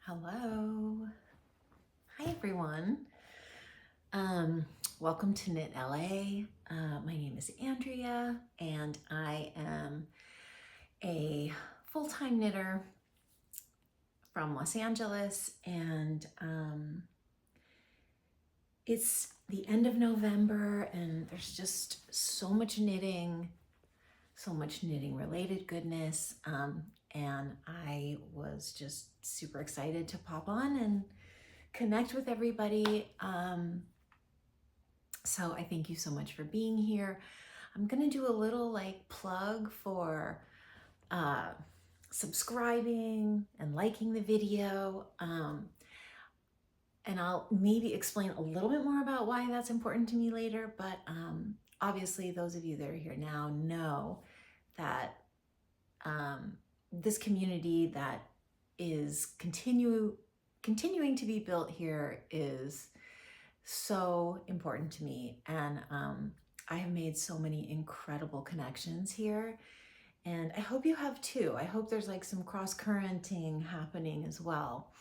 Hello. Hi, everyone. Welcome to Knit LA. My name is Andrea, and I am a full-time knitter from Los Angeles, and it's the end of November, and there's just so much knitting related goodness, and I was just super excited to pop on and connect with everybody. So I thank you so much for being here. I'm gonna do a little plug for subscribing and liking the video. And I'll maybe explain a little bit more about why that's important to me later, but obviously those of you that are here now know that this community that is continuing to be built here is so important to me, and I have made so many incredible connections here, and I hope you have too. I hope there's like some cross-currenting happening as well.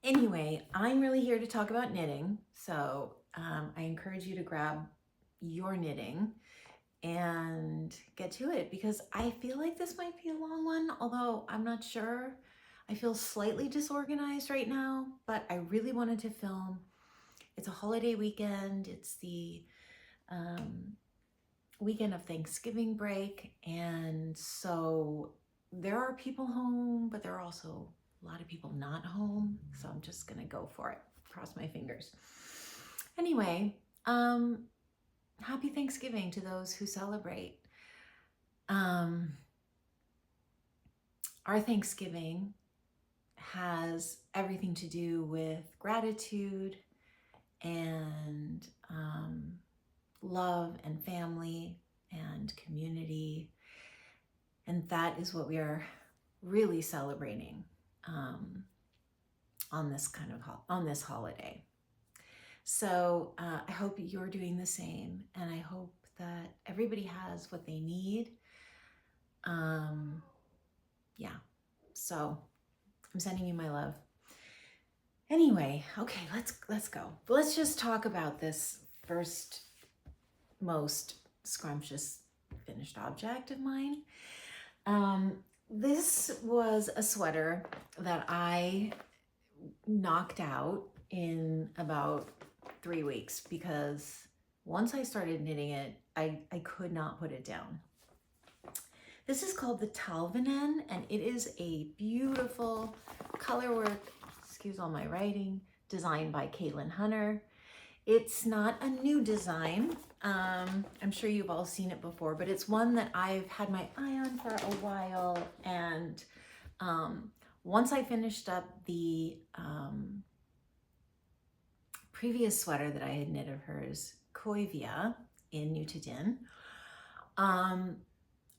Anyway, I'm really here to talk about knitting, so I encourage you to grab your knitting and get to it, because I feel like this might be a long one, although I'm not sure. I feel slightly disorganized right now, but I really wanted to film. It's a holiday weekend. It's the weekend of Thanksgiving break, and so there are people home, but there are also a lot of people not home, so I'm just gonna go for it. Cross my fingers. Anyway, happy Thanksgiving to those who celebrate. Our Thanksgiving has everything to do with gratitude and love and family and community, and that is what we are really celebrating on this holiday. So I hope you're doing the same, and I hope that everybody has what they need. Yeah, so I'm sending you my love. Anyway, okay, let's go. Let's just talk about this first most scrumptious finished object of mine. This was a sweater that I knocked out in about 3 weeks, because once I started knitting it, I could not put it down. This is called the Talvinen, and it is a beautiful colorwork, excuse all my writing, designed by Caitlin Hunter. It's not a new design. I'm sure you've all seen it before, but it's one that I've had my eye on for a while, and once I finished up the previous sweater that I had knit of hers, Koivia in Nutiden,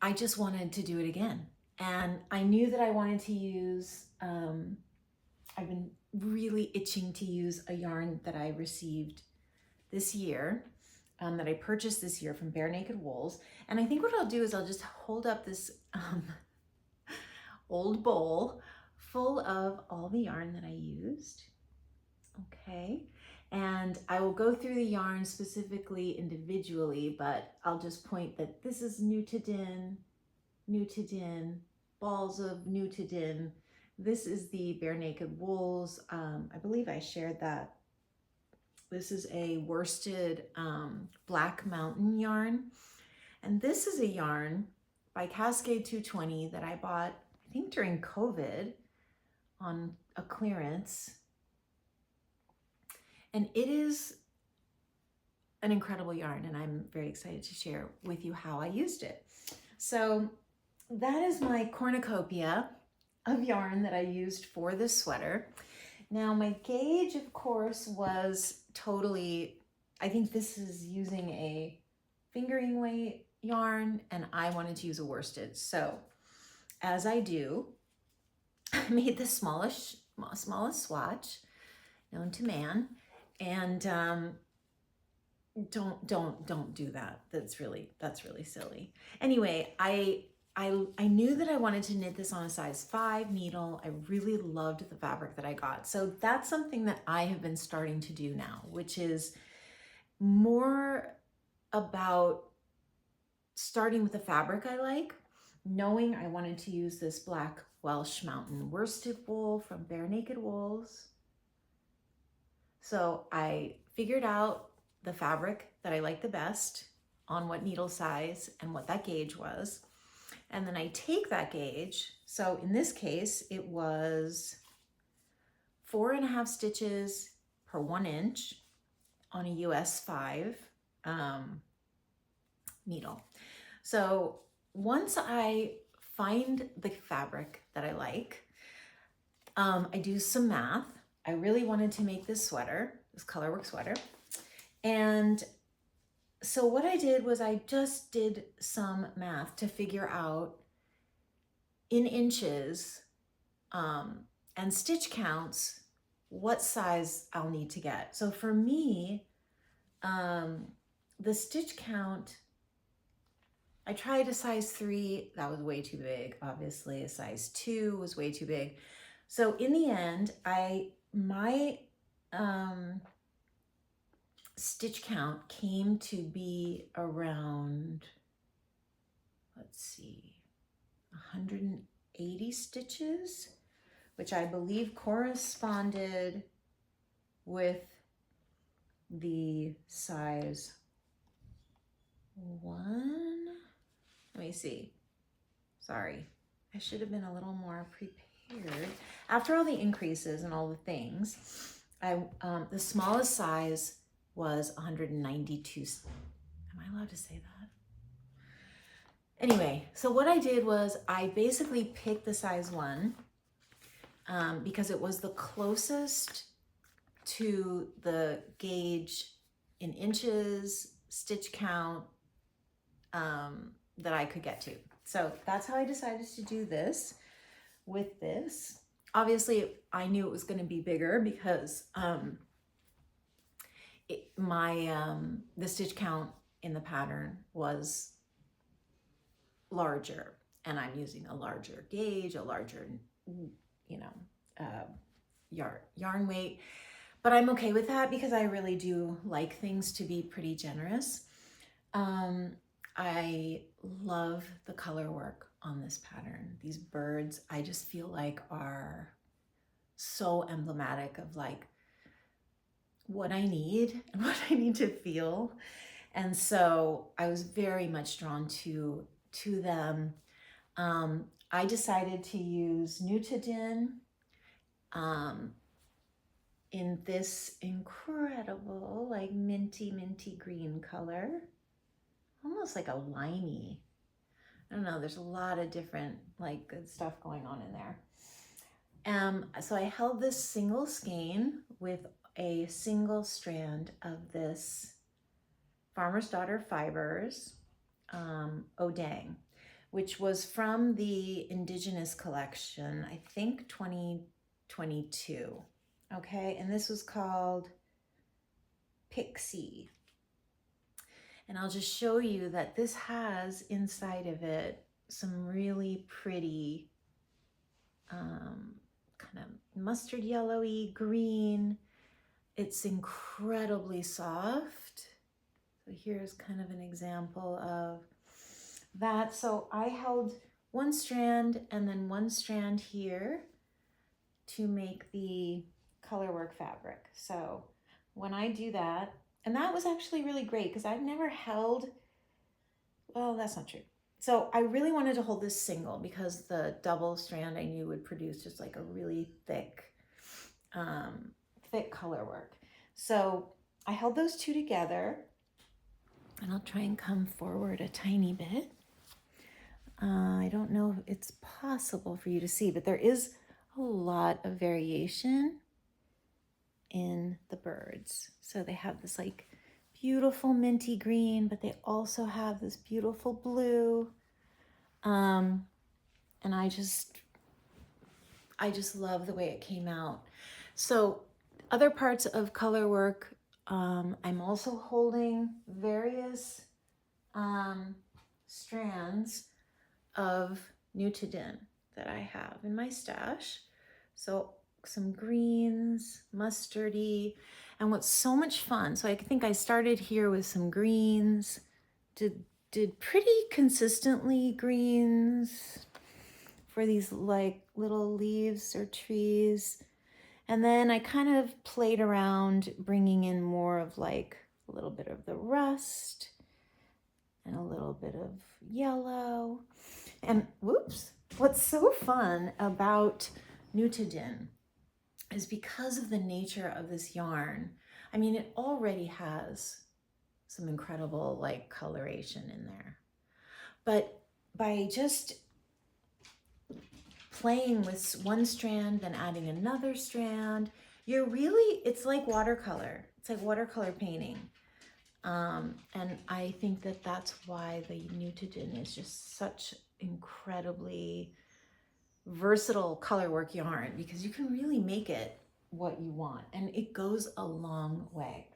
I just wanted to do it again. And I knew that I wanted to use, I've been really itching to use a yarn that I received this year, that I purchased this year from Bare Naked Wools. And I think what I'll do is I'll just hold up this old bowl full of all the yarn that I used. Okay. And I will go through the yarn specifically individually, but I'll just point that this is Nutiden, balls of Nutiden. This is the Bare Naked Wools. I believe I shared that. This is a worsted Black Mountain yarn. And this is a yarn by Cascade 220 that I bought, I think during COVID, on a clearance. And it is an incredible yarn, and I'm very excited to share with you how I used it. So that is my cornucopia of yarn that I used for this sweater. Now my gauge, of course, was totally, I think this is using a fingering weight yarn, and I wanted to use a worsted. So as I do, I made the smallest swatch known to man. And don't do that. That's really silly. Anyway, I I knew that I wanted to knit this on a size 5 needle. I really loved the fabric that I got. So that's something that I have been starting to do now, which is more about starting with the fabric I like, knowing I wanted to use this Black Welsh Mountain worsted wool from Bare Naked Wools. So I figured out the fabric that I liked the best, on what needle size and what that gauge was. And then I take that gauge. So in this case, it was 4.5 stitches per 1 inch on a US 5 needle. So once I find the fabric that I like, I do some math. I really wanted to make this sweater, this colorwork sweater. And so what I did was I just did some math to figure out in inches and stitch counts what size I'll need to get. So for me, the stitch count, I tried a size 3, that was way too big. Obviously a size 2 was way too big. So in the end, my stitch count came to be around, let's see, 180 stitches, which I believe corresponded with the size 1. Let me see. Sorry, I should have been a little more prepared. After all the increases and all the things, the smallest size was 192. Am I allowed to say that? Anyway, so what I did was I basically picked the size 1 because it was the closest to the gauge in inches, stitch count that I could get to. So that's how I decided to do this with this. Obviously, I knew it was going to be bigger because the stitch count in the pattern was larger, and I'm using a larger gauge, a larger, you know, yarn weight, but I'm okay with that because I really do like things to be pretty generous. I love the color work on this pattern. These birds, I just feel like are so emblematic of like what I need and what I need to feel. And so I was very much drawn to them. I decided to use Nutiden in this incredible like minty green color, almost like a limey. I don't know, there's a lot of different like good stuff going on in there. So I held this single skein with a single strand of this Farmer's Daughter Fibers Odang, which was from the Indigenous collection, I think 2022. Okay, and this was called Pixie. And I'll just show you that this has inside of it some really pretty kind of mustard yellowy green. It's incredibly soft. So here's kind of an example of that. So I held one strand and then one strand here to make the colorwork fabric. So when I do that, and that was actually really great because I've never held, well, that's not true. So I really wanted to hold this single because the double strand I knew would produce just like a really thick, thick color work. So I held those two together, and I'll try and come forward a tiny bit. I don't know if it's possible for you to see, but there is a lot of variation in the birds. So they have this like beautiful minty green, but they also have this beautiful blue. And I just love the way it came out. So other parts of color work, I'm also holding various strands of Nutiden that I have in my stash. So some greens, mustardy, and what's so much fun. So I think I started here with some greens, did pretty consistently greens for these like little leaves or trees. And then I kind of played around bringing in more of like a little bit of the rust and a little bit of yellow. And whoops, what's so fun about Nutiden is because of the nature of this yarn. I mean, it already has some incredible like coloration in there. But by just playing with one strand, then adding another strand, you're really, it's like watercolor. It's like watercolor painting. And I think that that's why the Nutiden is just such incredibly versatile colorwork yarn, because you can really make it what you want and it goes a long way.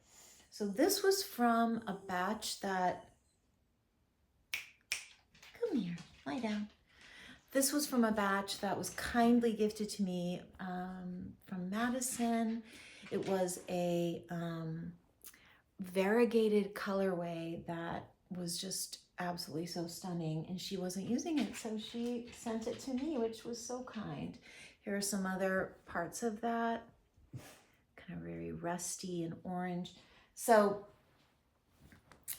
So this was from a batch that, come here, lie down. This was from a batch that was kindly gifted to me from Madison. It was a variegated colorway that was just absolutely so stunning, and she wasn't using it, so she sent it to me, which was so kind. Here are some other parts of that, kind of very rusty and orange. So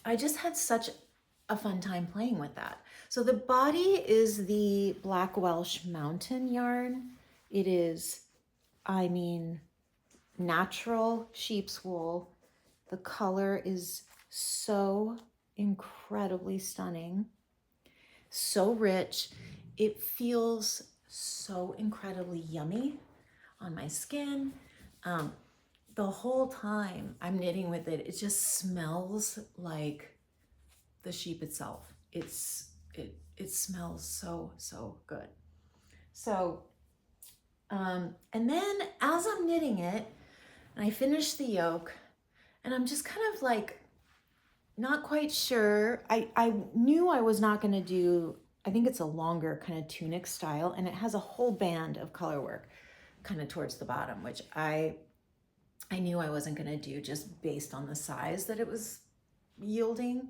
I just had such a fun time playing with that. So the body is the Black Welsh Mountain yarn. It is, I mean, natural sheep's wool. The color is so incredibly stunning, so rich. It feels so incredibly yummy on my skin. The whole time I'm knitting with it, it just smells like the sheep itself. It smells so good. So, and then as I'm knitting it, and I finish the yoke, and I'm just kind of like, not quite sure. I knew I was not gonna do, I think it's a longer kind of tunic style, and it has a whole band of color work kind of towards the bottom, which I knew I wasn't gonna do just based on the size that it was yielding.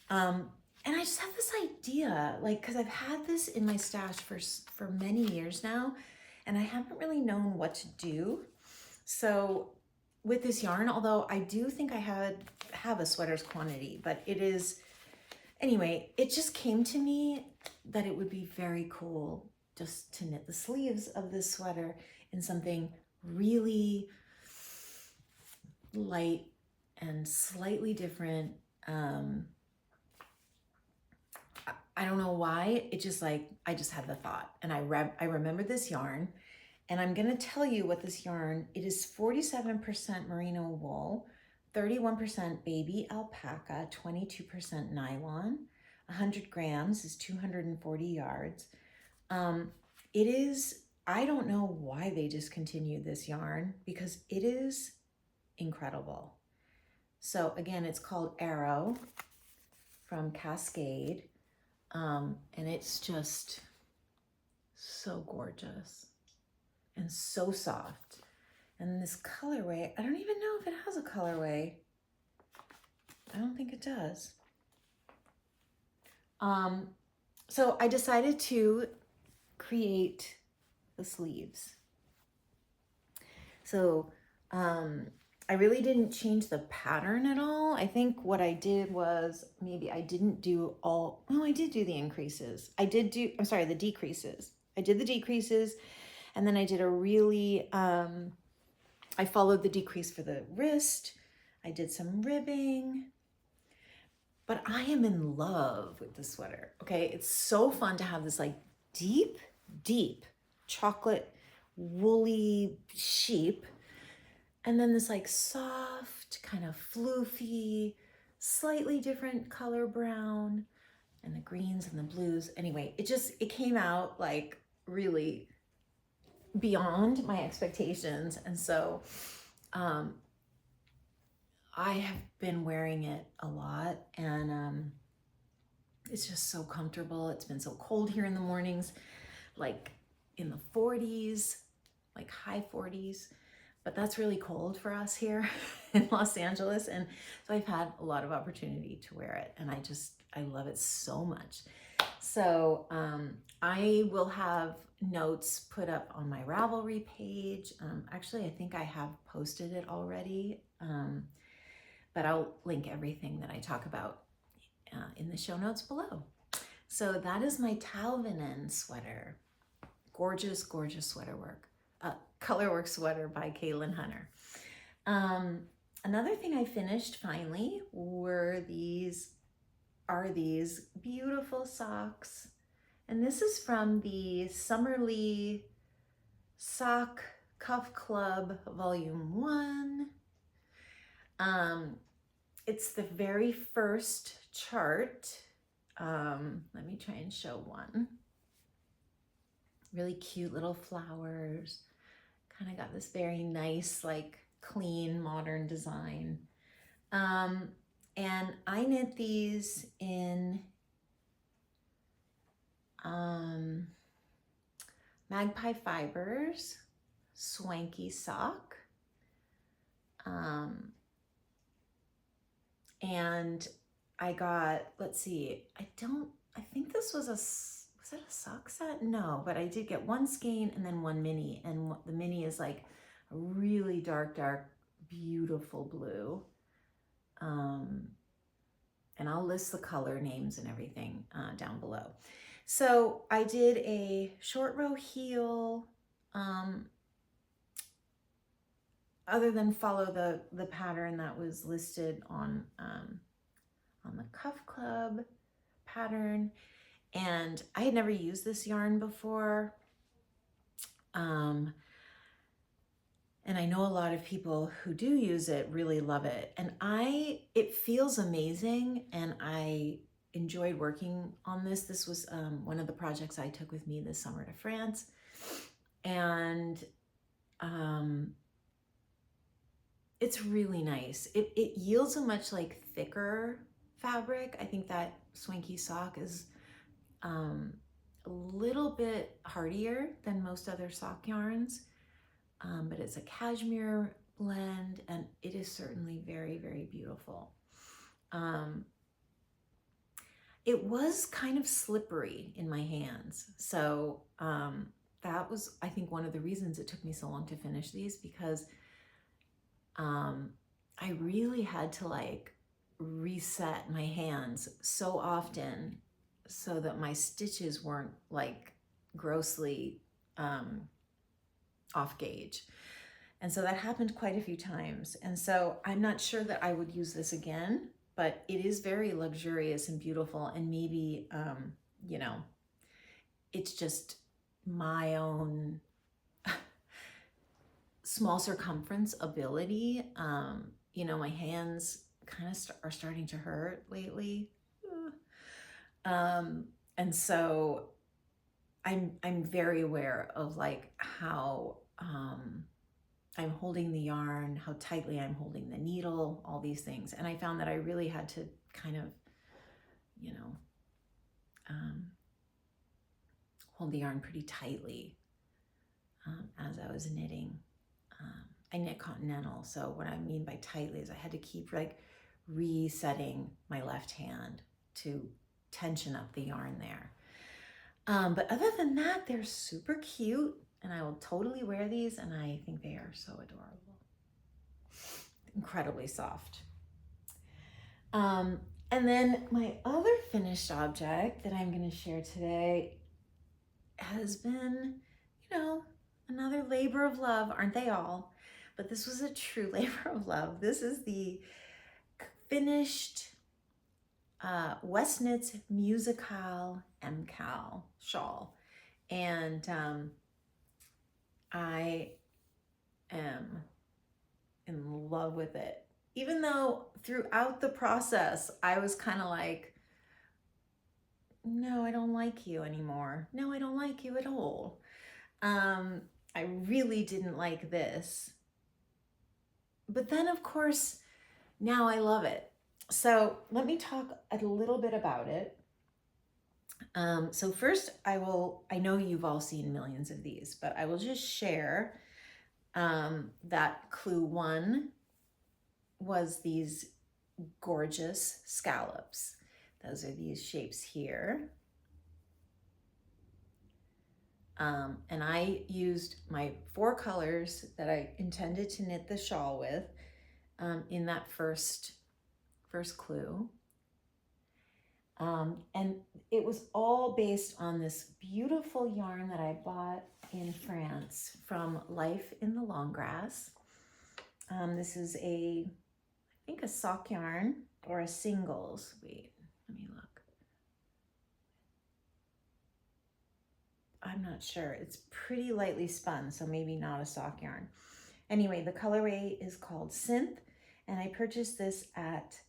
And I just have this idea, like, cause I've had this in my stash for many years now, and I haven't really known what to do. So with this yarn, although I do think I have a sweater's quantity, but it is, anyway, it just came to me that it would be very cool just to knit the sleeves of this sweater in something really light and slightly different. I don't know why, it just like, I just had the thought, and I remember this yarn, and I'm gonna tell you what this yarn, it is 47% merino wool, 31% baby alpaca, 22% nylon, 100 grams is 240 yards. It is, I don't know why they discontinued this yarn, because it is incredible. So again, it's called AERO from Cascade. And it's just so gorgeous and so soft. And this colorway, I don't even know if it has a colorway. I don't think it does. So I decided to create the sleeves. So I really didn't change the pattern at all. I think what I did was, maybe I didn't do all, no, I did do the increases. I did do, I'm sorry, the decreases. I did the decreases, and then I did a really, I followed the decrease for the wrist. I did some ribbing, but I am in love with the sweater. Okay, it's so fun to have this like deep chocolate woolly sheep, and then this like soft, kind of floofy, slightly different color brown, and the greens and the blues. Anyway, it came out like really beyond my expectations. And so I have been wearing it a lot, and It's just so comfortable. It's been so cold here in the mornings, like in the 40s, like high 40s, but that's really cold for us here in Los Angeles. And so I've had a lot of opportunity to wear it, and I love it so much. So I will have notes put up on my Ravelry page. Actually, I think I have posted it already, but I'll link everything that I talk about in the show notes below. So that is my Talvinen sweater. Gorgeous, gorgeous sweater work. Colorwork sweater by Caitlin Hunter. Another thing I finished finally were these beautiful socks. And this is from the Summerly Sock Cuff Club Volume 1. It's the very first chart. Let me try and show one. Really cute little flowers. Kind of got this very nice, like clean, modern design. And I knit these in Magpie Fibers, Swanky sock. And I got, let's see, I think this was it a sock set? No, but I did get one skein and then one mini. And the mini is like a really dark, beautiful blue. And I'll list the color names and everything down below. So I did a short row heel, other than follow the pattern that was listed on the Cuff Club pattern. And I had never used this yarn before. And I know a lot of people who do use it really love it. And it feels amazing, and I enjoyed working on this. This was one of the projects I took with me this summer to France. And it's really nice. It yields a much like thicker fabric. I think that Swanky sock is a little bit hardier than most other sock yarns. But it's a cashmere blend, and it is certainly very, very beautiful. It was kind of slippery in my hands. So that was, I think, one of the reasons it took me so long to finish these, because I really had to like reset my hands so often so that my stitches weren't like grossly off gauge. And so that happened quite a few times. And so I'm not sure that I would use this again, but it is very luxurious and beautiful. And maybe, you know, it's just my own small circumference ability. You know, my hands kind of are starting to hurt lately. And so I'm very aware of like how I'm holding the yarn, how tightly I'm holding the needle, all these things. And I found that I really had to kind of, you know, hold the yarn pretty tightly as I was knitting. I knit continental, so what I mean by tightly is I had to keep like resetting my left hand to tension up the yarn there. But other than that, they're super cute, and I will totally wear these, and I think they are so adorable. Incredibly soft. And then my other finished object that I'm going to share today has been, you know, another labor of love, aren't they all? But this was a true labor of love. This is the finished Westknits Musikal MKAL shawl, and I am in love with it. Even though throughout the process I was kind of like, no, I don't like you anymore. No, I don't like you at all. I really didn't like this. But then, of course, now I love it. So let me talk a little bit about it. So first I know you've all seen millions of these, but I will just share that clue one was these gorgeous scallops. Those are these shapes here. And I used my 4 colors that I intended to knit the shawl with in that first clue. And it was all based on this beautiful yarn that I bought in France from Life in the Long Grass. This is I think a sock yarn or a singles. Wait, let me look. I'm not sure. It's pretty lightly spun, so maybe not a sock yarn. Anyway, the colorway is called Synth, and I purchased this at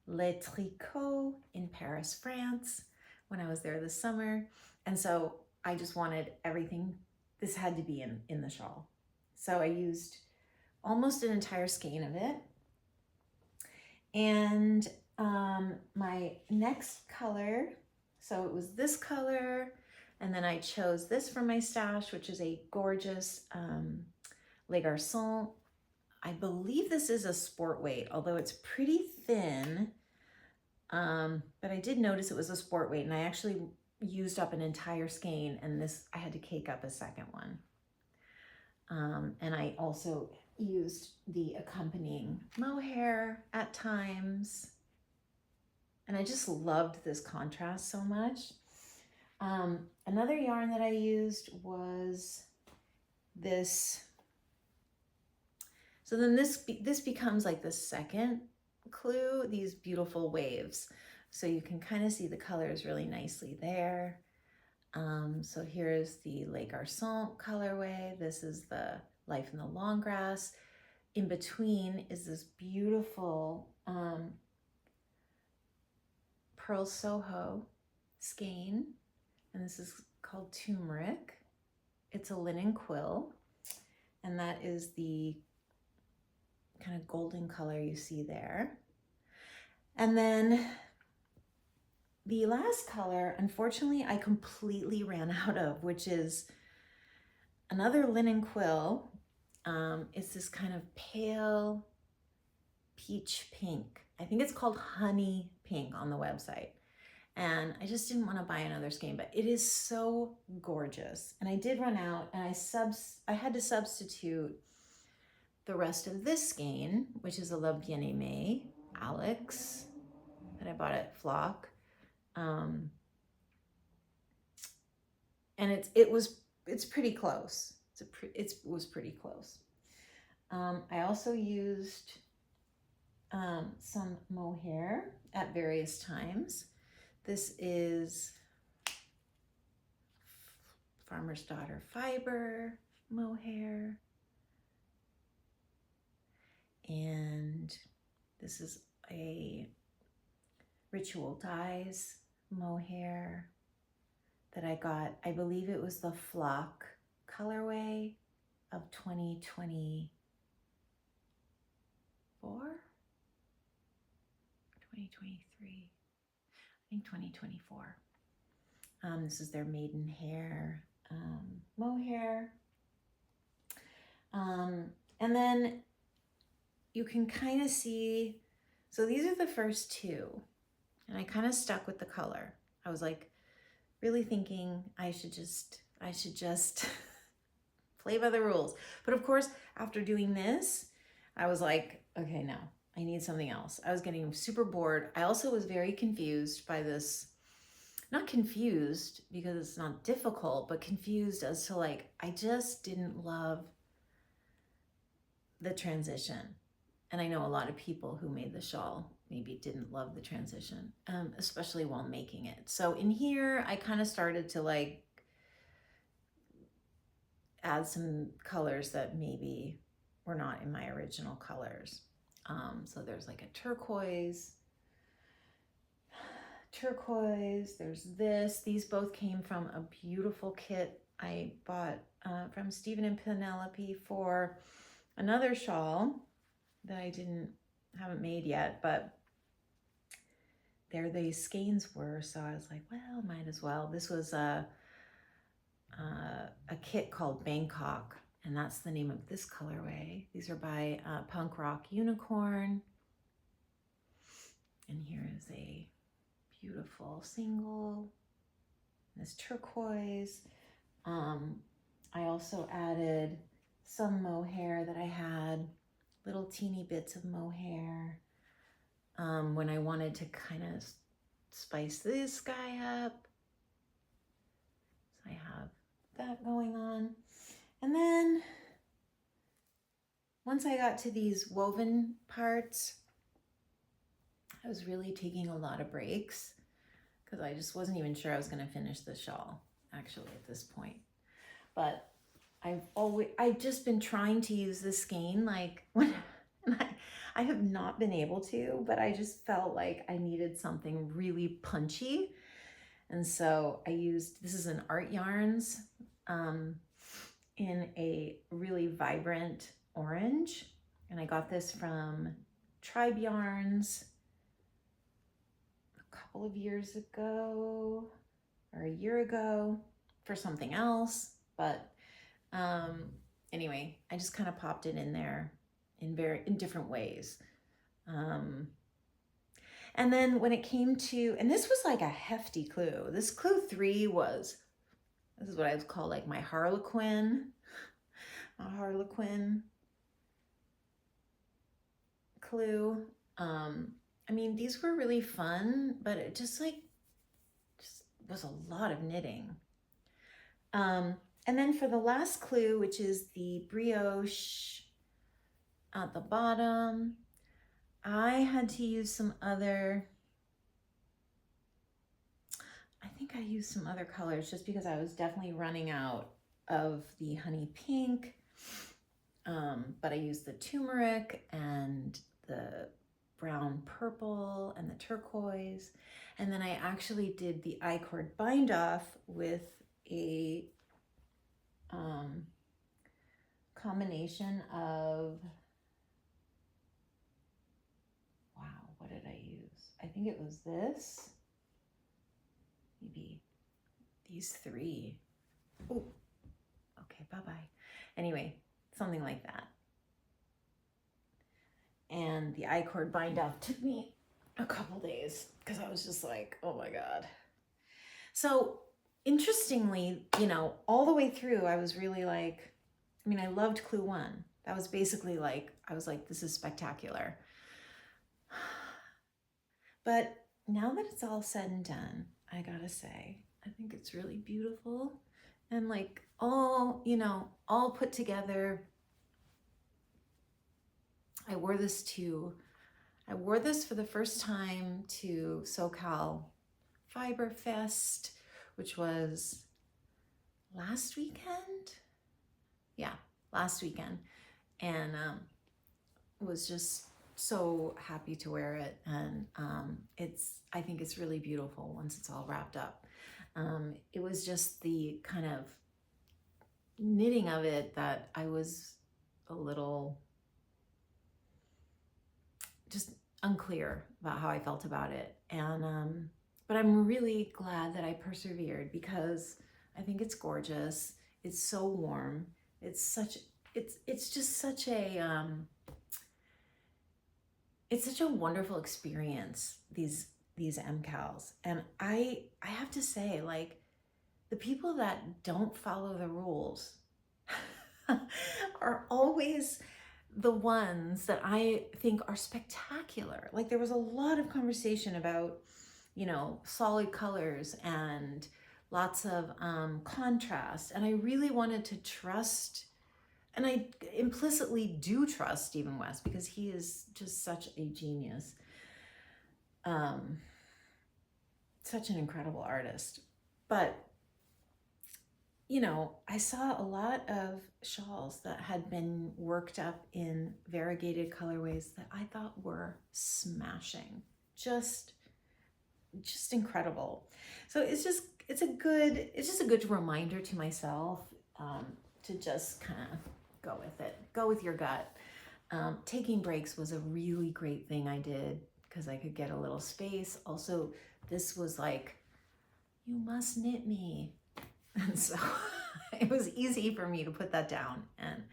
Le Tricot in Paris, France, when I was there this summer. And so I just wanted everything. This had to be in the shawl. So I used almost an entire skein of it. And my next color, so it was this color, and then I chose this from my stash, which is a gorgeous Les Garçons. I believe this is a sport weight, although it's pretty thin. But I did notice it was a sport weight, and I actually used up an entire skein, and this I had to cake up a second one. And I also used the accompanying mohair at times. And I just loved this contrast so much. Another yarn that I used was this. So then this becomes like the second clue, these beautiful waves. So you can kind of see the colors really nicely there. So here's the Les Garçons colorway. This is the Life in the Long Grass. In between is this beautiful Pearl Soho skein, and this is called Turmeric. It's a linen quill, and that is the kind of golden color you see there. And then the last color, unfortunately, I completely ran out of, which is another linen quill. It's this kind of pale peach pink. I think it's called Honey Pink on the website. And I just didn't want to buy another skein, but it is so gorgeous. And I did run out, and I had to substitute the rest of this skein, which is a La Bien-Aimée Alex that I bought at Flock. And it's pretty close. It was pretty close. I also used some mohair at various times. This is Farmer's Daughter fiber mohair. And this is a Ritual Dyes mohair that I got. I believe it was the Flock colorway of 2024? 2023? I think 2024. This is their Maidenhair mohair. And then you can kind of see, so these are the first two, and I kind of stuck with the color. I was like really thinking I should just play by the rules. But of course, after doing this, I was like, okay, no, I need something else. I was getting super bored. I also was very confused by this, not confused because it's not difficult, but confused as to like, I just didn't love the transition. And I know a lot of people who made the shawl maybe didn't love the transition, especially while making it. So in here, I kind of started to like add some colors that maybe were not in my original colors. So there's like a turquoise, there's this. These both came from a beautiful kit I bought from Stephen and Penelope for another shawl that I haven't made yet, but there the skeins were, so I was like, well, might as well. This was a kit called Bangkok, and that's the name of this colorway. These are by Punk Rock Unicorn. And here is a beautiful single. This turquoise. I also added some mohair that I had, little teeny bits of mohair, when I wanted to kind of spice this guy up. So I have that going on. And then once I got to these woven parts, I was really taking a lot of breaks because I just wasn't even sure I was going to finish the shawl actually at this point. But I've just been trying to use this skein like when I have not been able to, but I just felt like I needed something really punchy. And so I used, this is an Art Yarns in a really vibrant orange. And I got this from Tribe Yarns a couple of years ago or a year ago for something else. But anyway, I just kind of popped it in there in different ways. And then when it came to, and this was like a hefty clue. This clue 3 was, this is what I would call like my Harlequin, clue. I mean, these were really fun, but it just was a lot of knitting. And then for the last clue, which is the brioche at the bottom, I had to use some other, I think I used some other colors just because I was definitely running out of the honey pink. But I used the turmeric and the brown purple and the turquoise. And then I actually did the I-cord bind off with a combination of, wow, what did I use? I think it was this, maybe these 3. Oh, okay, bye-bye. Anyway, something like that. And the I-cord bind off took me a couple days because I was just like, oh my God. So interestingly, you know, all the way through, I was really like, I mean, I loved clue 1. That was basically like, I was like, this is spectacular. But now that it's all said and done, I gotta say, I think it's really beautiful and like all, you know, all put together. I wore this for the first time to SoCalFiberFest, which was last weekend. Yeah, last weekend. And was just so happy to wear it. And I think it's really beautiful once it's all wrapped up. It was just the kind of knitting of it that I was a little just unclear about how I felt about it. And but I'm really glad that I persevered because I think it's gorgeous. It's so warm. It's just such a it's such a wonderful experience, these MKALs. And I have to say, like, the people that don't follow the rules are always the ones that I think are spectacular. Like, there was a lot of conversation about, you know, solid colors and lots of contrast. And I really wanted to trust, and I implicitly do trust Stephen West because he is just such a genius. Such an incredible artist. But, you know, I saw a lot of shawls that had been worked up in variegated colorways that I thought were smashing. Just incredible. So it's just a good reminder to myself to just kind of go with it. Go with your gut. Taking breaks was a really great thing I did because I could get a little space. Also, this was like, you must knit me. And so it was easy for me to put that down and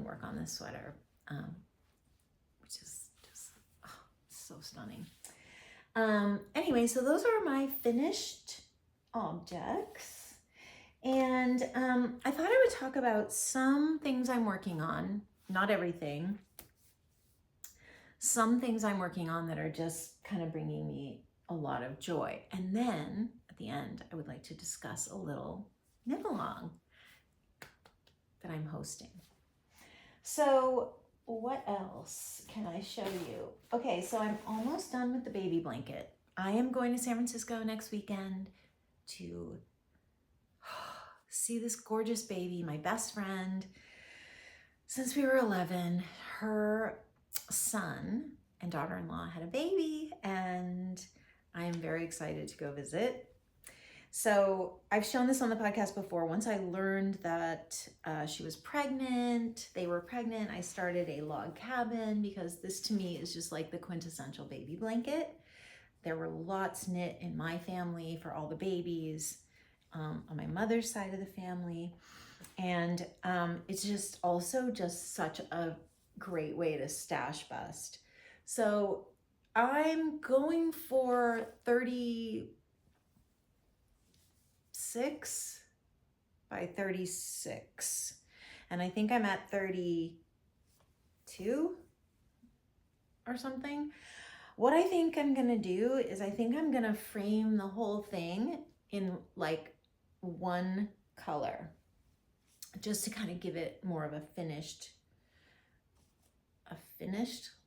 work on this sweater, which is just so stunning. Anyway, so those are my finished objects. And I thought I would talk about some things I'm working on, not everything. Some things I'm working on that are just kind of bringing me a lot of joy. And then at the end, I would like to discuss a little knit along that I'm hosting. So what else can I show you? Okay, so I'm almost done with the baby blanket. I am going to San Francisco next weekend to see this gorgeous baby, my best friend since we were 11. Her son and daughter-in-law had a baby, and I am very excited to go visit. So I've shown this on the podcast before. Once I learned that she was pregnant, they were pregnant, I started a log cabin because this to me is just like the quintessential baby blanket. There were lots knit in my family for all the babies, on my mother's side of the family. And it's just also just such a great way to stash bust. So I'm going for 36 by 36. And I think I'm at 32 or something. What I think I'm gonna do is I think I'm gonna frame the whole thing in like one color, just to kind of give it more of a finished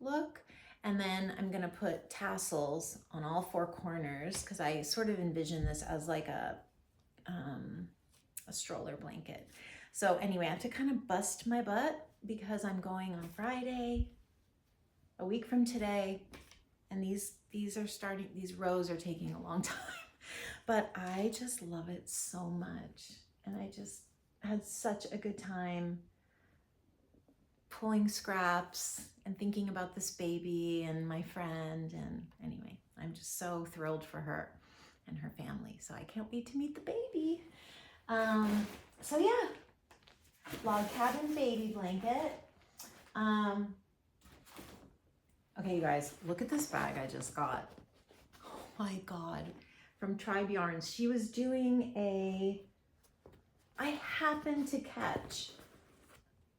look. And then I'm gonna put tassels on all four corners because I sort of envision this as like a stroller blanket. So anyway, I have to kind of bust my butt because I'm going on Friday, a week from today, and these rows are taking a long time, but I just love it so much. And I just had such a good time pulling scraps and thinking about this baby and my friend. And anyway, I'm just so thrilled for her and her family. So I can't wait to meet the baby. So yeah, log cabin baby blanket. Okay, you guys, look at this bag I just got. Oh my God, from Tribe Yarns. She was doing I happened to catch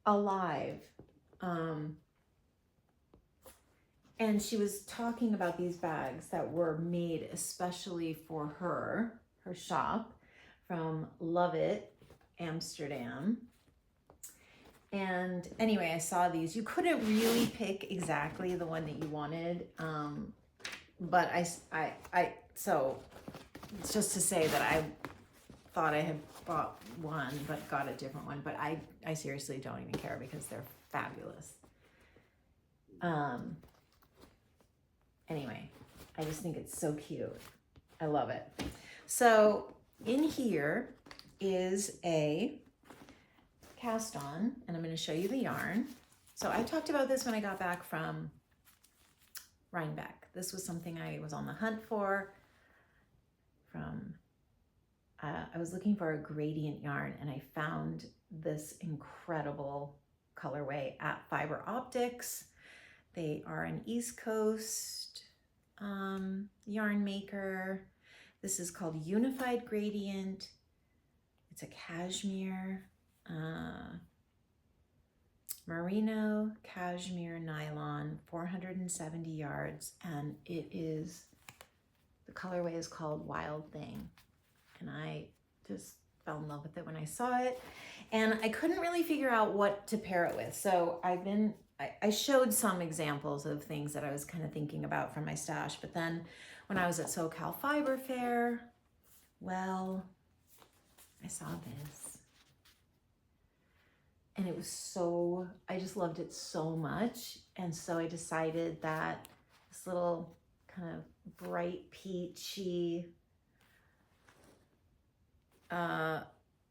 a live, and she was talking about these bags that were made especially for her shop from Love It, Amsterdam. And anyway, I saw these. You couldn't really pick exactly the one that you wanted, but so it's just to say that I thought I had bought one but got a different one, but I seriously don't even care because they're fabulous. Anyway, I just think it's so cute. I love it. So in here is a cast on, and I'm going to show you the yarn. So I talked about this when I got back from Rhinebeck. This was something I was on the hunt for. I was looking for a gradient yarn, and I found this incredible colorway at Fiber Optics. They are an East Coast yarn maker. This is called Unified Gradient. It's a cashmere, merino cashmere nylon, 470 yards, and the colorway is called Wild Thing. And I just fell in love with it when I saw it, and I couldn't really figure out what to pair it with. So I showed some examples of things that I was kind of thinking about from my stash, but then when I was at SoCalFiberFest, well, I saw this, and it was I just loved it so much. And so I decided that this little kind of bright peachy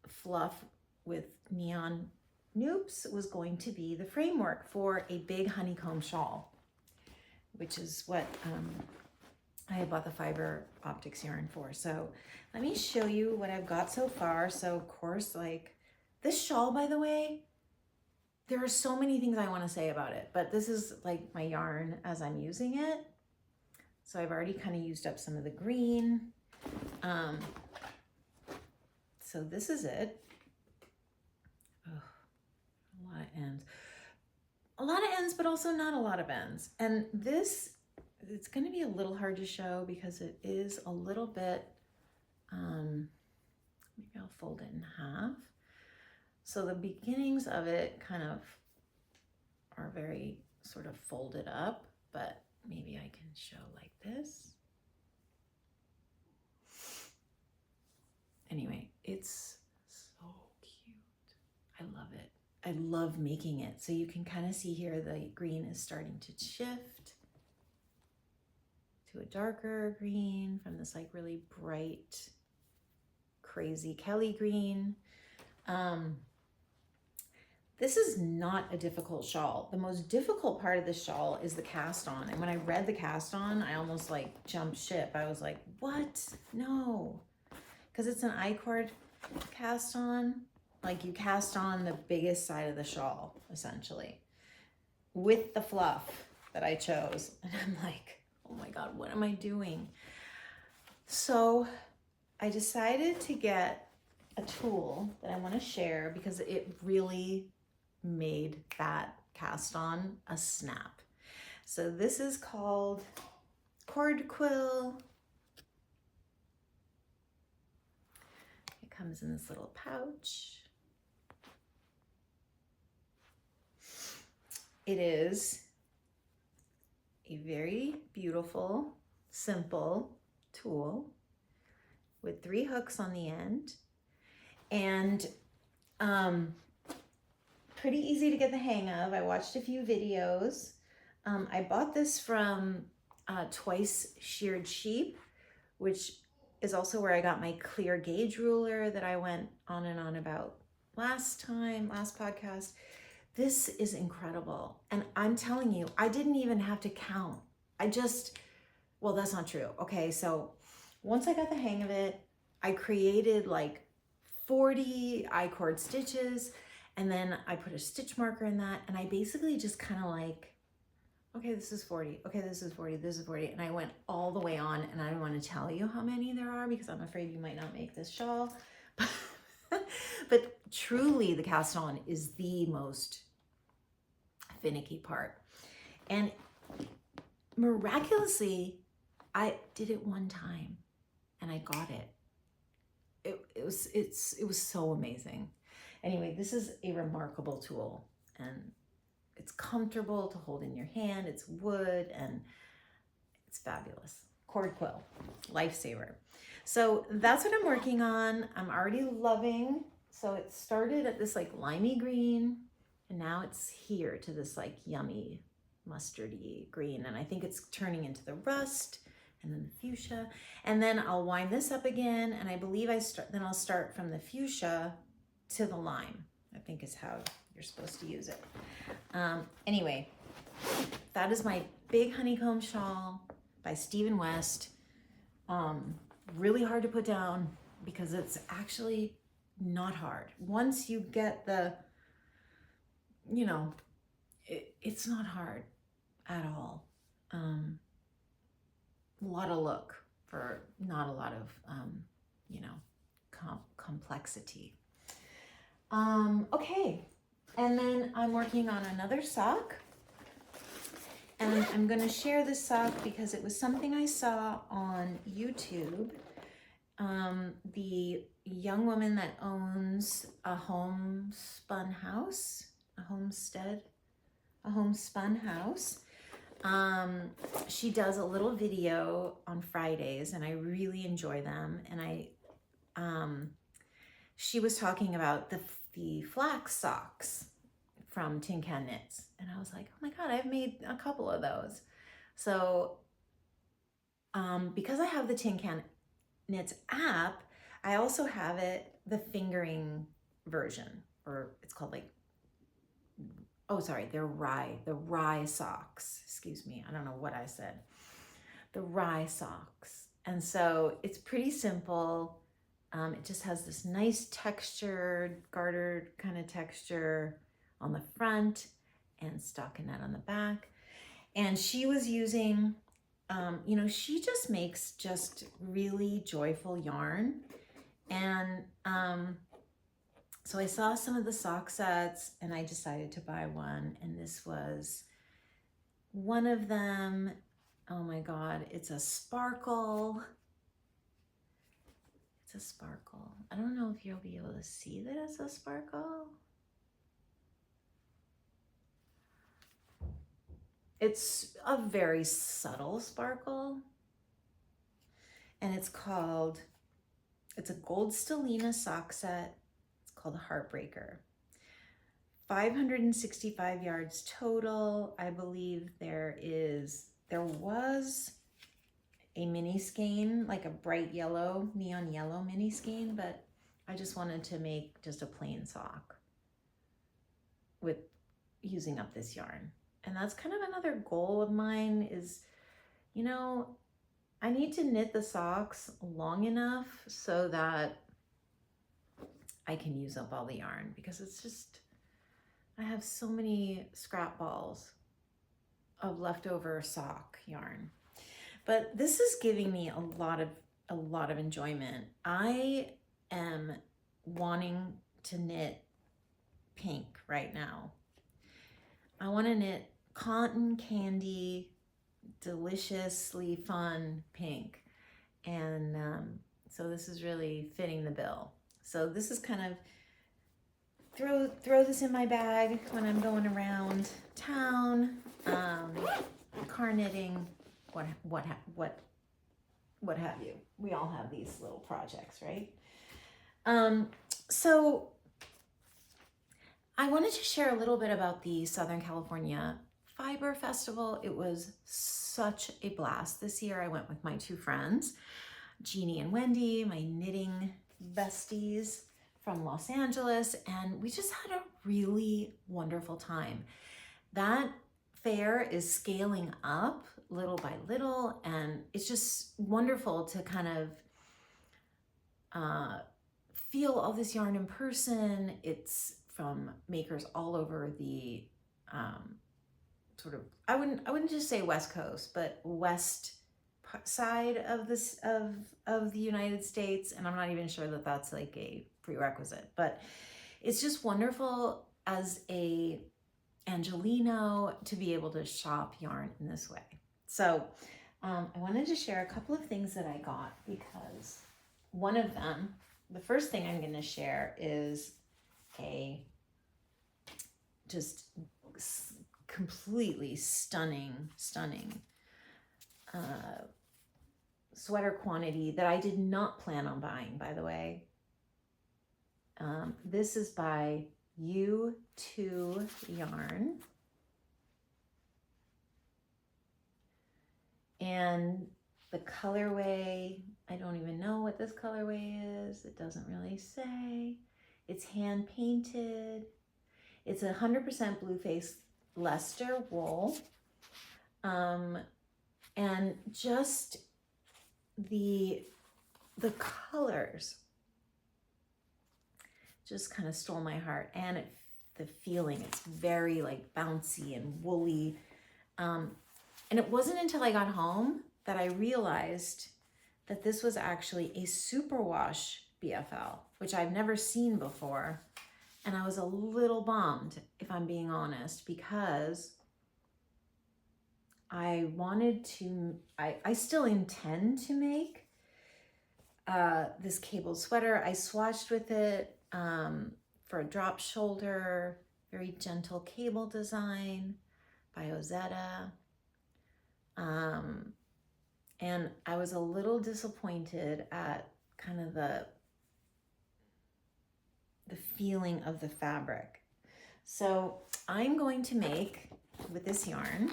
fluff with neon noops was going to be the framework for a big honeycomb shawl, which is what I had bought the fiber optics yarn for. So let me show you what I've got so far. So of course, like this shawl, by the way, there are so many things I want to say about it, but this is like my yarn as I'm using it. So I've already kind of used up some of the green. So this is it. Oh, a lot of ends. A lot of ends, but also not a lot of ends. And this, it's going to be a little hard to show because it is a little bit, maybe I'll fold it in half. So the beginnings of it kind of are very sort of folded up, but maybe I can show like this. Anyway, it's so cute. I love it. I love making it. So you can kind of see here the green is starting to shift to a darker green from this like really bright, crazy Kelly green. This is not a difficult shawl. The most difficult part of the shawl is the cast on. And when I read the cast on, I almost like jumped ship. I was like, what? No. Because it's an I-cord cast on. Like you cast on the biggest side of the shawl, essentially, with the fluff that I chose. And I'm like, oh my God, what am I doing? So I decided to get a tool that I want to share because it really made that cast on a snap. So this is called Cord Quill. It comes in this little pouch. It is a very beautiful, simple tool with 3 hooks on the end, and pretty easy to get the hang of. I watched a few videos. I bought this from Twice Sheared Sheep, which is also where I got my clear gauge ruler that I went on and on about last podcast. This is incredible. And I'm telling you, I didn't even have to count. Well, that's not true. Okay, so once I got the hang of it, I created like 40 I-cord stitches, and then I put a stitch marker in that, and I basically just kind of like, okay, this is 40, okay, this is 40, this is 40, and I went all the way on, and I don't want to tell you how many there are because I'm afraid you might not make this shawl. But truly, the cast on is the most finicky part. And miraculously, I did it one time and I got it. It was so amazing. Anyway, this is a remarkable tool, and it's comfortable to hold in your hand. It's wood and it's fabulous. Cord Quill, lifesaver. So that's what I'm working on. I'm already loving. So it started at this like limey green, and now it's here to this like yummy mustardy green. And I think it's turning into the rust and then the fuchsia. And then I'll wind this up again. And I believe I'll start from the fuchsia to the lime, I think is how you're supposed to use it. Anyway, that is my big honeycomb shawl by Stephen West. Really hard to put down because it's actually not hard. Once you get the, it's not hard at all. A lot of look for not a lot of, complexity. Okay, and then I'm working on another sock, and I'm going to share this sock because it was something I saw on YouTube. The young woman that owns a homespun house, a homespun house. She does a little video on Fridays, and I really enjoy them. And she was talking about the flax socks from Can Knits, and I was like, oh my God, I've made a couple of those. So because I have the Can Knits app, I also have the fingering version, or it's called like, oh, sorry, they're the rye socks. Excuse me, I don't know what I said. The rye socks. And so it's pretty simple. It just has this nice textured, gartered kind of texture on the front and stockinette on the back. And she was using, you know, she just makes just really joyful yarn. And so I saw some of the sock sets and I decided to buy one. And this was one of them. Oh my God, it's a sparkle. It's a sparkle. I don't know if you'll be able to see that it's a sparkle. It's a very subtle sparkle. And it's a gold stellina sock set. It's called Heartbreaker. 565 yards total. I believe there was a mini skein, like a bright yellow, neon yellow mini skein, but I just wanted to make just a plain sock with using up this yarn. And that's kind of another goal of mine is, you know, I need to knit the socks long enough so that I can use up all the yarn, because it's just, I have so many scrap balls of leftover sock yarn. But this is giving me a lot of enjoyment. I am wanting to knit pink right now. I want to knit cotton candy, deliciously fun pink. And so this is really fitting the bill. So this is kind of throw this in my bag when I'm going around town, car knitting, what have you. We all have these little projects, right? So I wanted to share a little bit about the Southern California Fiber Festival. It was such a blast this year. I went with my two friends, Jeannie and Wendy, my knitting besties from Los Angeles, and we just had a really wonderful time. That fair is scaling up little by little, and it's just wonderful to kind of feel all this yarn in person. It's from makers all over the sort of, I wouldn't just say West Coast, but West side of this of the United States, and I'm not even sure that that's like a prerequisite, but it's just wonderful as a Angelino to be able to shop yarn in this way. So I wanted to share a couple of things that I got, because one of them, the first thing I'm going to share is a just completely stunning sweater quantity that I did not plan on buying, by the way. This is by U2 Yarn. And the colorway, I don't even know what this colorway is. It doesn't really say. It's hand painted. It's 100% blue-faced Leicester wool. And just the colors just kind of stole my heart, and the feeling, it's very like bouncy and woolly. And it wasn't until I got home that I realized that this was actually a superwash BFL, which I've never seen before. And I was a little bummed, if I'm being honest, because I wanted to, I still intend to make this cabled sweater. I swatched with it for a drop shoulder, very gentle cable design by Ozetta. And I was a little disappointed at kind of the feeling of the fabric. So I'm going to make, with this yarn,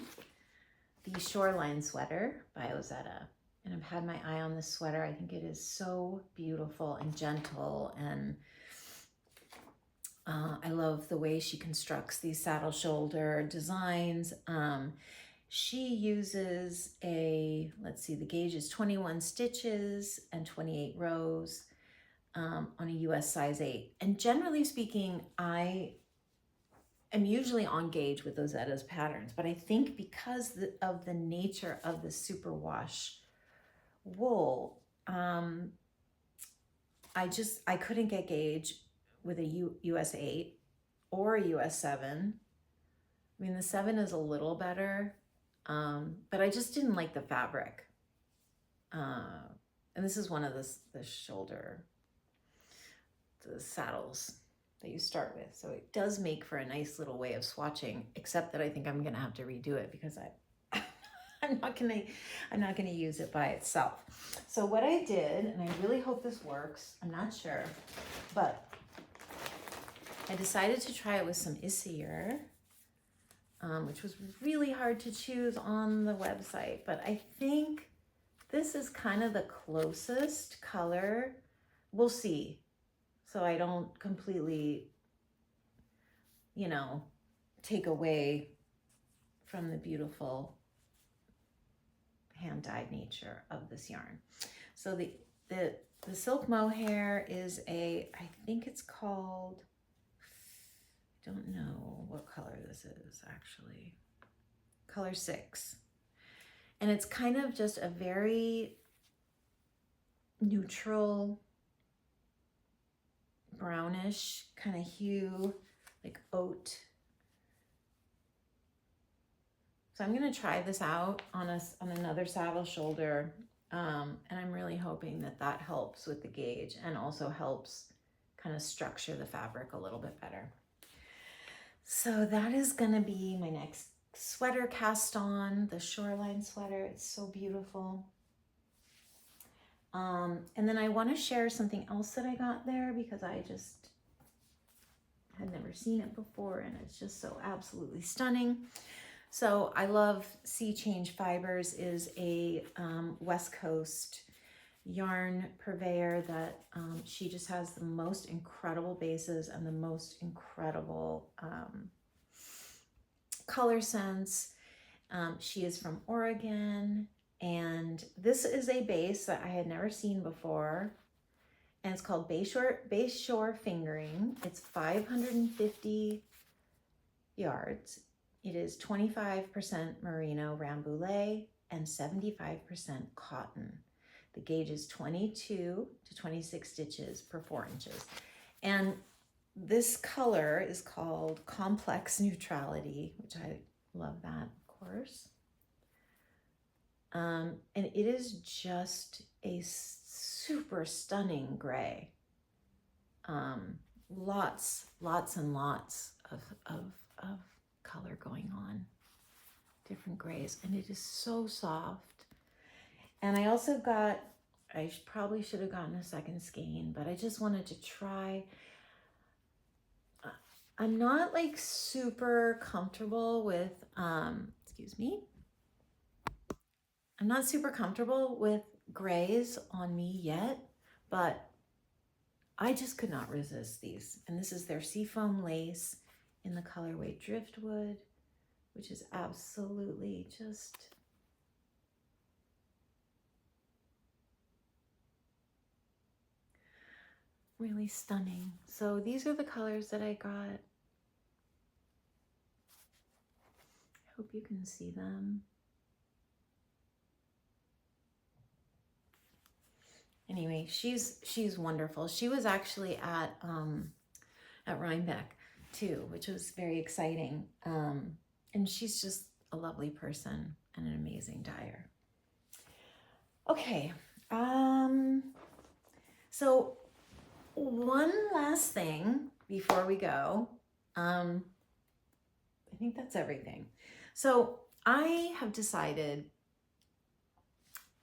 the Shoreline sweater by Ozetta. And I've had my eye on this sweater. I think it is so beautiful and gentle, and I love the way she constructs these saddle shoulder designs. She uses let's see, the gauge is 21 stitches and 28 rows on a US size 8. And generally speaking, I am usually on gauge with Ozetta's patterns, but I think because of the nature of the superwash wool, I couldn't get gauge with a US 8 or a US 7. I mean, the 7 is a little better, but I just didn't like the fabric. And this is one of the saddles that you start with. So it does make for a nice little way of swatching, except that I think I'm gonna have to redo it because I'm not gonna use it by itself. So what I did, and I really hope this works, I'm not sure, but I decided to try it with some Issir, which was really hard to choose on the website, but I think this is kind of the closest color. We'll see. So I don't completely, take away from the beautiful hand-dyed nature of this yarn. So the silk mohair is I think it's called, I don't know what color this is actually, color 6. And it's kind of just a very neutral, brownish kind of hue, like oat. So I'm gonna try this out on another saddle shoulder, and I'm really hoping that helps with the gauge and also helps kind of structure the fabric a little bit better. So that is gonna be my next sweater cast on, the shoreline sweater. It's so beautiful. And then I want to share something else that I got there because I just had never seen it before and it's just so absolutely stunning. So I love Sea Change Fibers, is a West Coast yarn purveyor that she just has the most incredible bases and the most incredible color sense. She is from Oregon, and this is a base that I had never seen before, and it's called Base Shore Fingering. It's 550 yards. It is 25% merino rambouillet and 75% cotton. The gauge is 22 to 26 stitches per 4 inches. And this color is called Complex Neutrality, which I love that, of course. And it is just a super stunning gray. Lots and lots of color going on, different grays, and it is so soft. And I also got, I probably should have gotten a second skein, but I just wanted to try. I'm not like super comfortable with, excuse me. I'm not super comfortable with grays on me yet, but I just could not resist these. And this is their Seafoam Lace in the colorway Driftwood, which is absolutely just really stunning. So these are the colors that I got. I hope you can see them. Anyway, she's wonderful. She was actually at Rhinebeck too, which was very exciting. And she's just a lovely person and an amazing dyer. Okay, so one last thing before we go. I think that's everything. So I have decided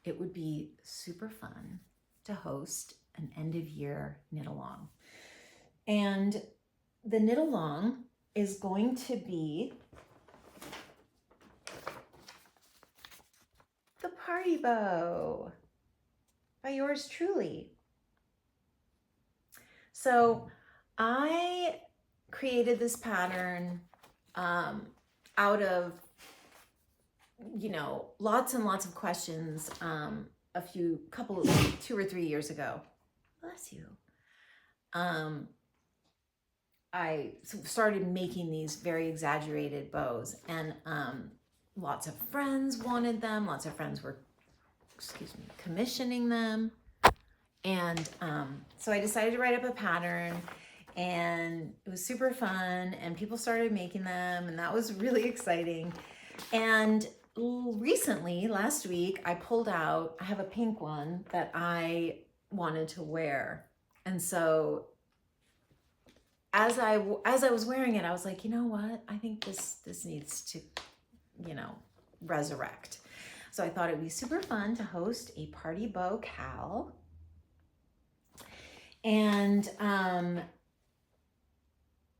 it would be super fun to host an end of year knit along. And the knit along is going to be the Party Bow by yours truly. So I created this pattern out of, you know, lots and lots of questions couple, 2 or 3 years ago. Bless you. I started making these very exaggerated bows, and lots of friends wanted them. Lots of friends were, commissioning them. And so I decided to write up a pattern, and it was super fun, and people started making them, and that was really exciting. And recently, last week, I pulled out, I have a pink one that I wanted to wear. And so as I was wearing it, I was like, you know what? I think this needs to, you know, resurrect. So I thought it'd be super fun to host a Party Bow KAL. And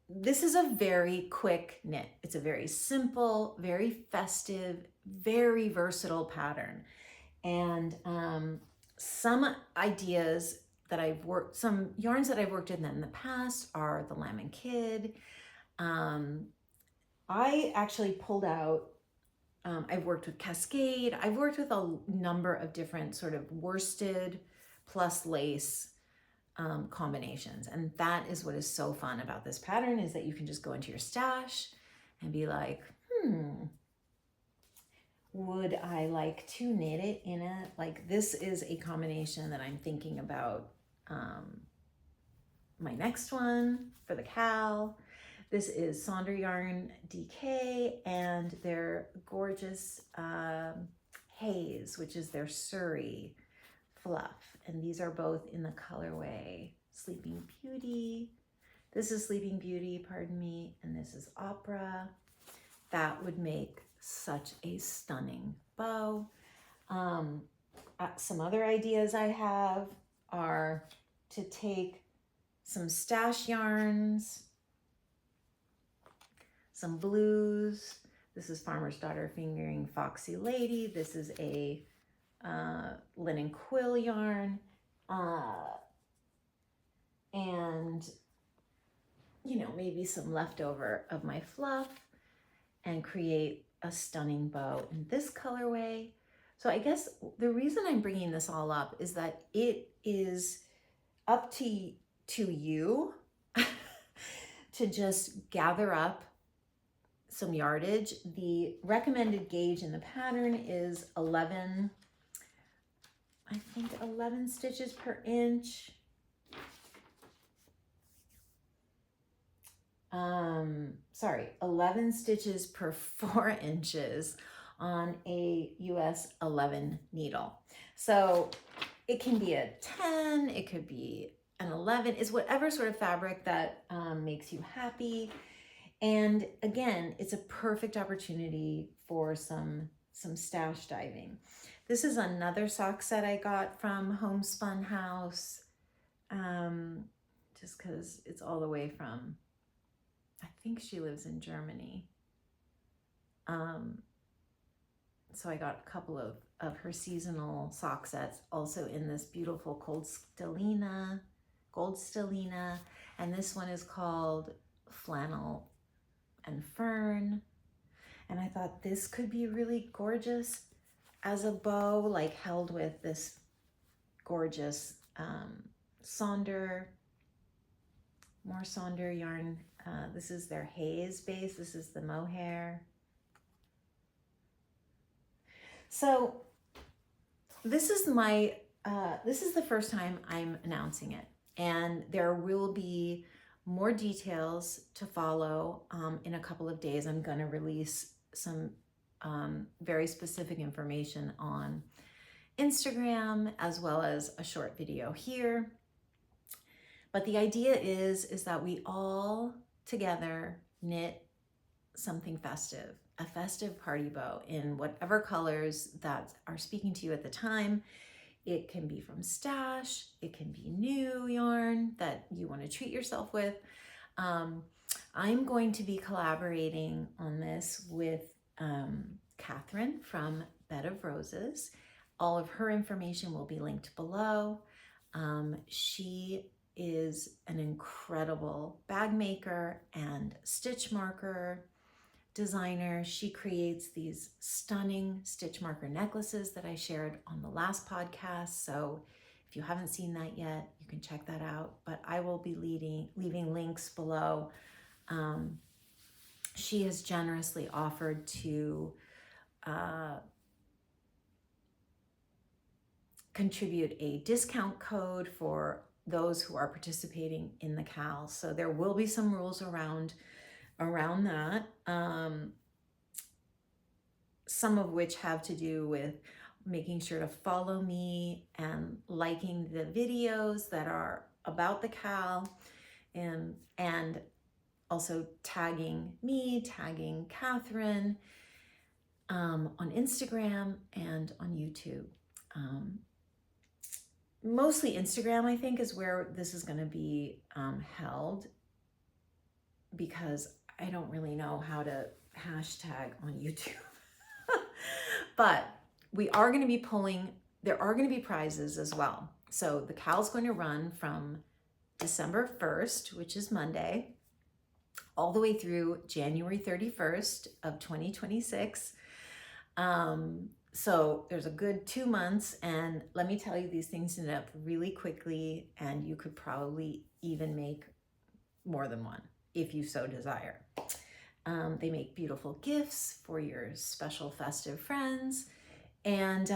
this is a very quick knit. It's a very simple, very festive, very versatile pattern. And some ideas that some yarns that I've worked in the past are the Lamb and Kid. I actually pulled out, I've worked with Cascade. I've worked with a number of different sort of worsted plus lace combinations. And that is what is so fun about this pattern, is that you can just go into your stash and be like, would I like to knit it in a, like, this is a combination that I'm thinking about my next one for the KAL. This is Sonder Yarn DK and their gorgeous Haze, which is their Surrey Fluff. And these are both in the colorway Sleeping Beauty. This is Sleeping Beauty, pardon me, and this is Opera. That would make such a stunning bow. Some other ideas I have are to take some stash yarns, some blues. This is Farmer's Daughter Fingering Foxy Lady. This is a linen quill yarn, and, you know, maybe some leftover of my fluff, and create a stunning bow in this colorway. So I guess the reason I'm bringing this all up is that it is up to you to just gather up some yardage. The recommended gauge in the pattern is 11 stitches per inch. 11 stitches per 4 inches on a US 11 needle. So it can be a 10, it could be an 11, is whatever sort of fabric that makes you happy. And again, it's a perfect opportunity for some stash diving. This is another sock set I got from Homespun House, just because it's all the way from, I think she lives in Germany. So I got a couple of her seasonal sock sets, also in this beautiful gold stellina, and this one is called Flannel and Fern. And I thought this could be really gorgeous as a bow, like held with this gorgeous Sonder, more Sonder yarn. This is their Haze base. This is the mohair. So this is the first time I'm announcing it, and there will be more details to follow in a couple of days. I'm going to release some very specific information on Instagram, as well as a short video here. But the idea is that we all together knit something festive, a festive party bow in whatever colors that are speaking to you at the time. It can be from stash, it can be new yarn that you want to treat yourself with. I'm going to be collaborating on this with Catherine from Bed of Roses. All of her information will be linked below. She is an incredible bag maker and stitch marker designer. She creates these stunning stitch marker necklaces that I shared on the last podcast. So if you haven't seen that yet, you can check that out. But I will be leaving links below. She has generously offered to contribute a discount code for those who are participating in the CAL. So there will be some rules around that, some of which have to do with making sure to follow me and liking the videos that are about the CAL, and also tagging me, tagging Catherine on Instagram and on YouTube. Mostly Instagram, I think, is where this is going to be held, because I don't really know how to hashtag on YouTube. But we are going to be there are going to be prizes as well. So the CAL's going to run from December 1st, which is Monday, all the way through January 31st of 2026. So there's a good 2 months, and let me tell you, these things knit up really quickly, and you could probably even make more than one if you so desire. They make beautiful gifts for your special festive friends. And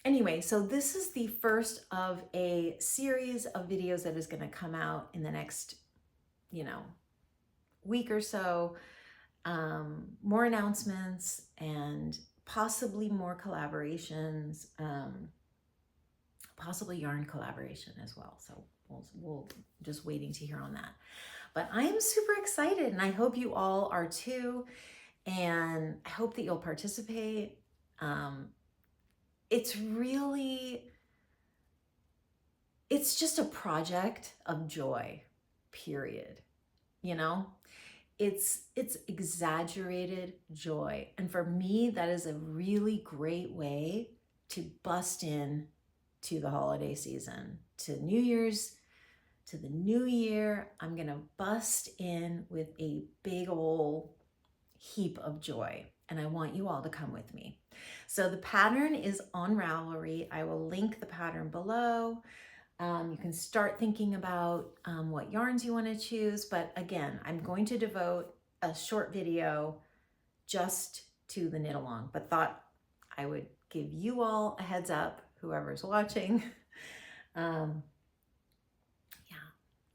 anyway, so this is the first of a series of videos that is going to come out in the next, week or so. More announcements and possibly more collaborations, possibly yarn collaboration as well. So we'll just waiting to hear on that. But I am super excited, and I hope you all are too. And I hope that you'll participate. It's just a project of joy, period. It's exaggerated joy. And for me, that is a really great way to bust in to the holiday season, to New Year's, to the new year. I'm gonna bust in with a big old heap of joy, and I want you all to come with me. So the pattern is on Ravelry. I will link the pattern below. You can start thinking about what yarns you want to choose. But again, I'm going to devote a short video just to the knit along, but thought I would give you all a heads up, whoever's watching.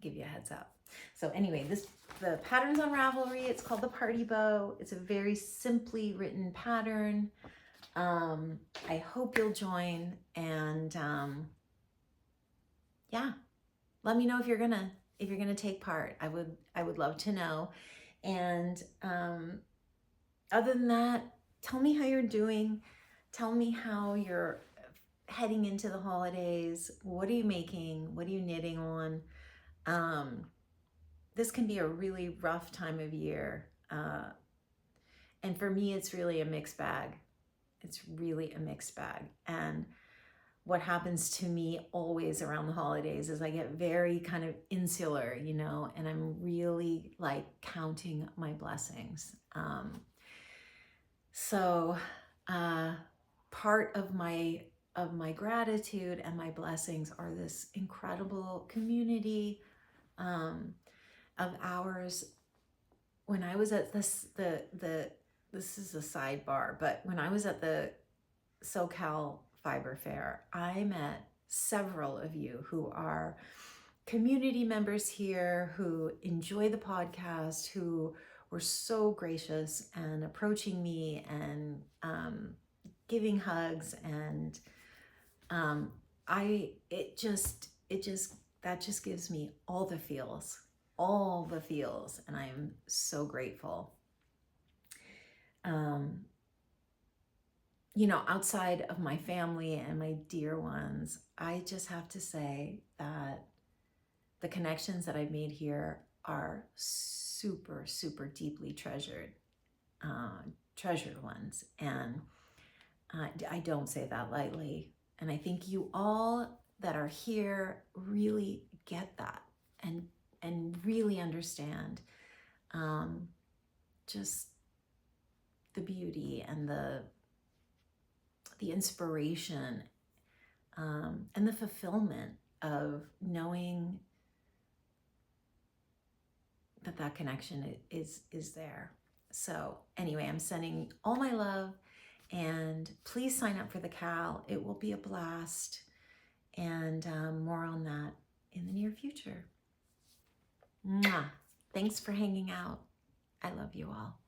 Give you a heads up. So anyway, the pattern's on Ravelry. It's called the Party Bow. It's a very simply written pattern. I hope you'll join, and yeah, let me know if you're gonna take part. I would love to know. And other than that, tell me how you're doing. Tell me how you're heading into the holidays. What are you making? What are you knitting on? This can be a really rough time of year. And for me, it's really a mixed bag. It's really a mixed bag. And what happens to me always around the holidays is I get very kind of insular, and I'm really like counting my blessings. So part of my gratitude and my blessings are this incredible community of ours. When I was at this is a sidebar, but when I was at the SoCalFiberFest, I met several of you who are community members here, who enjoy the podcast, who were so gracious and approaching me and giving hugs, and that just gives me all the feels, and I am so grateful. Outside of my family and my dear ones, I just have to say that the connections that I've made here are super, super deeply treasured ones. And I don't say that lightly. And I think you all that are here really get that. and really understand just the beauty and the inspiration and the fulfillment of knowing that connection is there. So anyway, I'm sending all my love, and please sign up for the KAL. It will be a blast, and more on that in the near future. Mwah. Thanks for hanging out. I love you all.